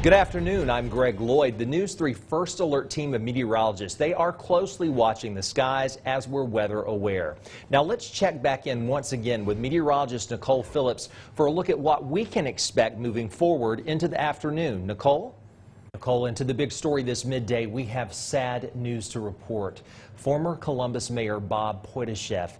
Good afternoon. I'm Greg Loyd. The News 3 First Alert team of meteorologists. They are closely watching the skies as we're weather aware. Now let's check back in once again with meteorologist Nicole Phillips for a look at what we can expect moving forward into the afternoon. Nicole? Nicole, into the big story this midday, we have sad news to report. Former Columbus Mayor Bob Poitashev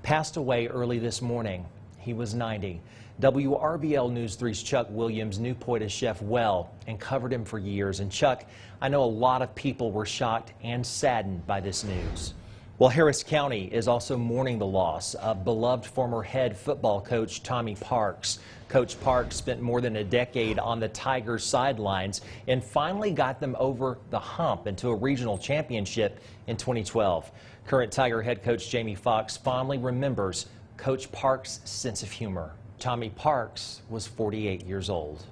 passed away early this morning. He was 90. WRBL News 3's Chuck Williams knew Poitashev well and covered him for years. And Chuck, I know a lot of people were shocked and saddened by this news. Well, Harris County is also mourning the loss of beloved former head football coach Tommy Parks. Coach Parks spent more than a decade on the Tigers sidelines and finally got them over the hump into a regional championship in 2012. Current Tiger head coach Jamie Foxx fondly remembers Coach Parks' sense of humor. Tommy Parks was 48 years old.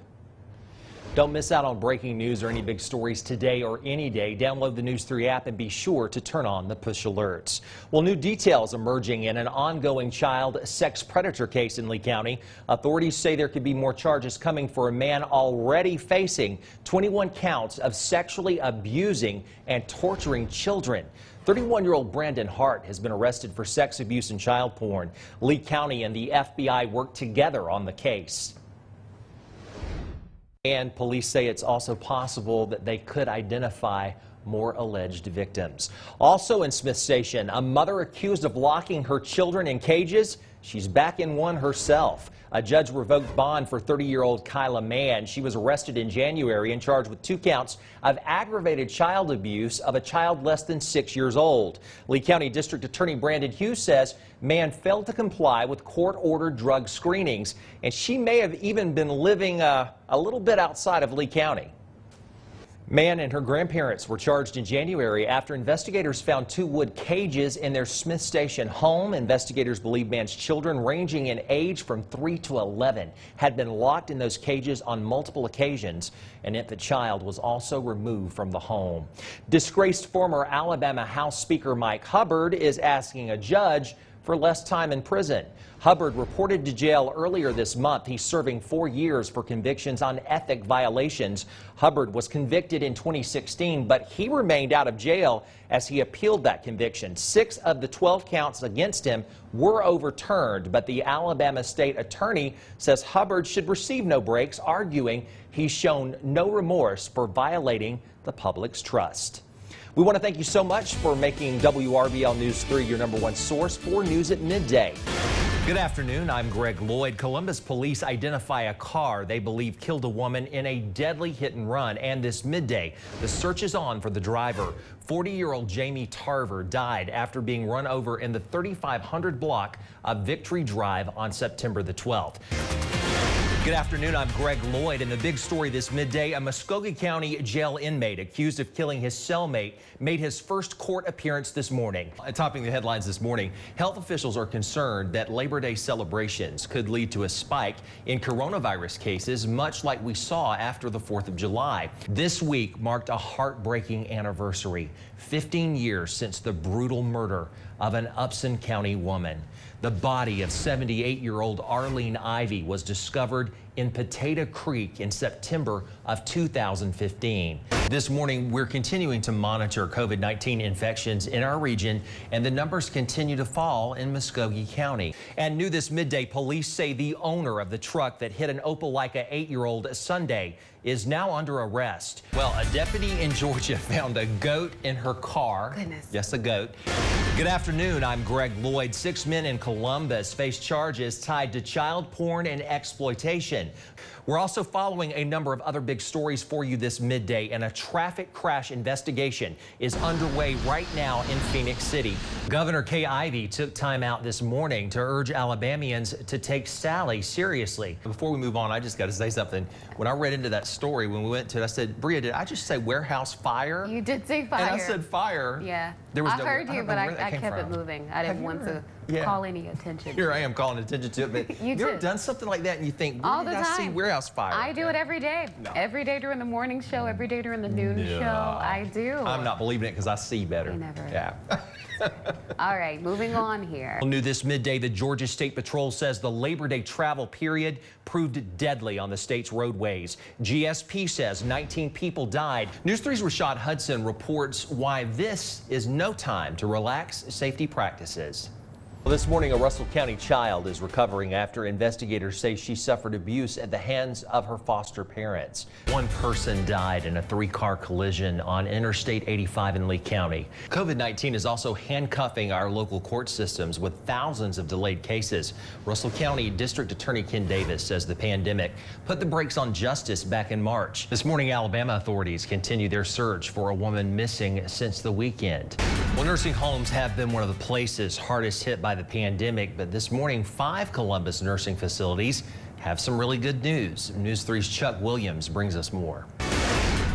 Don't miss out on breaking news or any big stories today or any day. Download the News 3 app and be sure to turn on the push alerts. Well, new details emerging in an ongoing child sex predator case in Lee County. Authorities say there could be more charges coming for a man already facing 21 counts of sexually abusing and torturing children. 31-year-old Brandon Hart has been arrested for sex abuse and child porn. Lee County and the FBI worked together on the case. And police say it's also possible that they could identify more alleged victims. Also in Smith Station, a mother accused of locking her children in cages. She's back in one herself. A judge revoked bond for 30-year-old Kyla Mann. She was arrested in January and charged with 2 counts of aggravated child abuse of a child less than 6 years old. Lee County District Attorney Brandon Hughes says Mann failed to comply with court-ordered drug screenings, and she may have even been living a little bit outside of Lee County. Mann and her grandparents were charged in January after investigators found 2 wood cages in their Smith Station home. Investigators believe Mann's children, ranging in age from 3 to 11, had been locked in those cages on multiple occasions. An infant child was also removed from the home. Disgraced former Alabama House Speaker Mike Hubbard is asking a judge for less time in prison. Hubbard reported to jail earlier this month. He's serving 4 years for convictions on ethic violations. Hubbard was convicted in 2016, but he remained out of jail as he appealed that conviction. 6 of the 12 counts against him were overturned, but the Alabama state attorney says Hubbard should receive no breaks, arguing he's shown no remorse for violating the public's trust. We want to thank you so much for making WRBL News 3 your #1 source for news at midday. Good afternoon. I'm Greg Loyd. Columbus police identify a car they believe killed a woman in a deadly hit and run. And this midday, the search is on for the driver. 40-year-old Jamie Tarver died after being run over in the 3500 block of Victory Drive on September the 12th. Good afternoon. I'm Greg Loyd. And the big story this midday, a Muskogee County jail inmate accused of killing his cellmate made his first court appearance this morning. Topping the headlines this morning, health officials are concerned that Labor Day celebrations could lead to a spike in coronavirus cases, much like we saw after the 4th of July. This week marked a heartbreaking anniversary, 15 years since the brutal murder of an Upson County woman. The body of 78-year-old Arlene Ivy was discovered in Potato Creek in September of 2015. This morning, we're continuing to monitor COVID-19 infections in our region, and the numbers continue to fall in Muskogee County. And new this midday, police say the owner of the truck that hit an Opelika 8-year-old Sunday is now under arrest. Well, a deputy in Georgia found a goat in her car. Goodness. Yes, a goat. Good afternoon. I'm Greg Loyd. 6 men in Columbus face charges tied to child porn and exploitation. We're also following a number of other big stories for you this midday, and a traffic crash investigation is underway right now in Phoenix City. Governor Kay Ivey took time out this morning to urge Alabamians to take Sally seriously. Before we move on, I just got to say something. When I read into that story, when we went to it, I said, Bria, did I just say warehouse fire? You did say fire. And I said fire. Yeah. There was I heard you, but I kept it moving. I didn't want to call any attention. Here I am calling attention to it, but You have you ever too. done something like that and you think, All where the did I see time. warehouse fire? I do it every day. No. Every day during the morning show, every day during the noon show. I do. I'm not believing it because I see better. I never. Yeah. All right, moving on here. New this midday, the Georgia State Patrol says the Labor Day travel period proved deadly on the state's roadways. GSP says 19 people died. News 3's Rashad Hudson reports why this is no time to relax safety practices. Well, this morning, a Russell County child is recovering after investigators say she suffered abuse at the hands of her foster parents. One person died in a three-car collision on Interstate 85 in Lee County. COVID-19 is also handcuffing our local court systems with thousands of delayed cases. Russell County District Attorney Ken Davis says the pandemic put the brakes on justice back in March. This morning, Alabama authorities continue their search for a woman missing since the weekend. Well, nursing homes have been one of the places hardest hit by the pandemic, but this morning 5 Columbus nursing facilities have some really good news. News 3's Chuck Williams brings us more.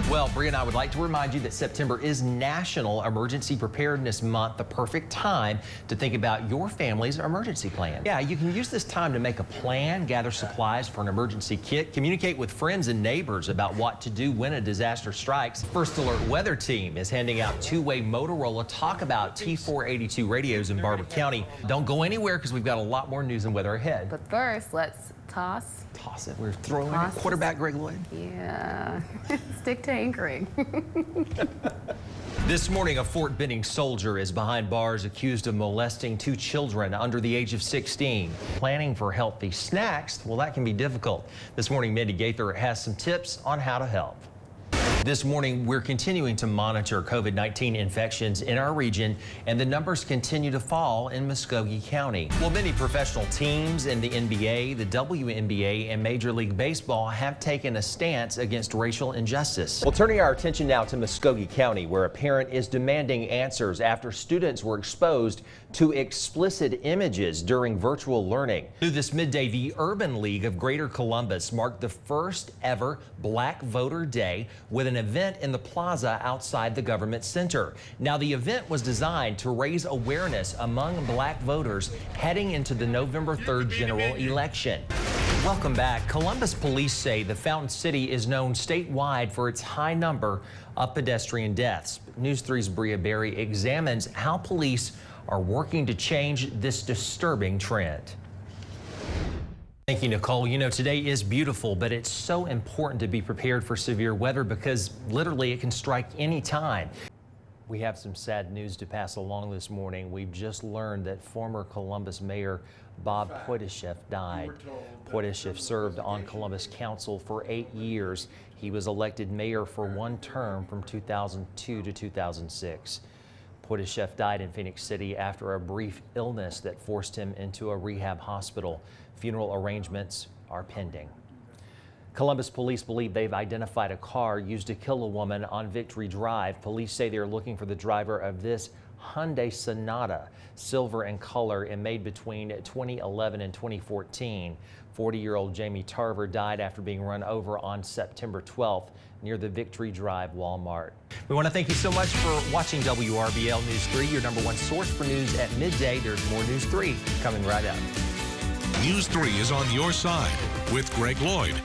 Well, Bree and I would like to remind you that September is National Emergency Preparedness Month, the perfect time to think about your family's emergency plan. Yeah, you can use this time to make a plan, gather supplies for an emergency kit, communicate with friends and neighbors about what to do when a disaster strikes. First Alert Weather Team is handing out two-way Motorola Talk About T482 radios in Barber County. Don't go anywhere because we've got a lot more news and weather ahead. But first, let's toss it. We're throwing it. Quarterback Greg Loyd. Yeah, stick to anchoring. This morning, a Fort Benning soldier is behind bars accused of molesting 2 children under the age of 16. Planning for healthy snacks, well, that can be difficult. This morning, Mindy Gaither has some tips on how to help. This morning, we're continuing to monitor COVID-19 infections in our region, and the numbers continue to fall in Muskogee County. Well, many professional teams in the NBA, the WNBA, and Major League Baseball have taken a stance against racial injustice. Well, turning our attention now to Muskogee County, where a parent is demanding answers after students were exposed to explicit images during virtual learning. Through this midday, the Urban League of Greater Columbus marked the first ever Black Voter Day with an event in the plaza outside the government center. Now, the event was designed to raise awareness among black voters heading into the November 3rd general election. Welcome back. Columbus police say the Fountain City is known statewide for its high number of pedestrian deaths. News 3's Bria Berry examines how police are working to change this disturbing trend. Thank you, Nicole. You know, today is beautiful, but it's so important to be prepared for severe weather because literally it can strike any time. We have some sad news to pass along this morning. We've just learned that former Columbus Mayor Bob Poitashev died. Poitashev served on Columbus Council for 8 years. He was elected mayor for 1 term from 2002 to 2006. Poitashev died in Phoenix City after a brief illness that forced him into a rehab hospital. Funeral arrangements are pending. Columbus police believe they've identified a car used to kill a woman on Victory Drive. Police say they're looking for the driver of this Hyundai Sonata, silver in color and made between 2011 and 2014. 40-year-old Jamie Tarver died after being run over on September 12th near the Victory Drive Walmart. We want to thank you so much for watching WRBL News 3, your #1 source for news at midday. There's more News 3 coming right up. News 3 is on your side with Greg Loyd.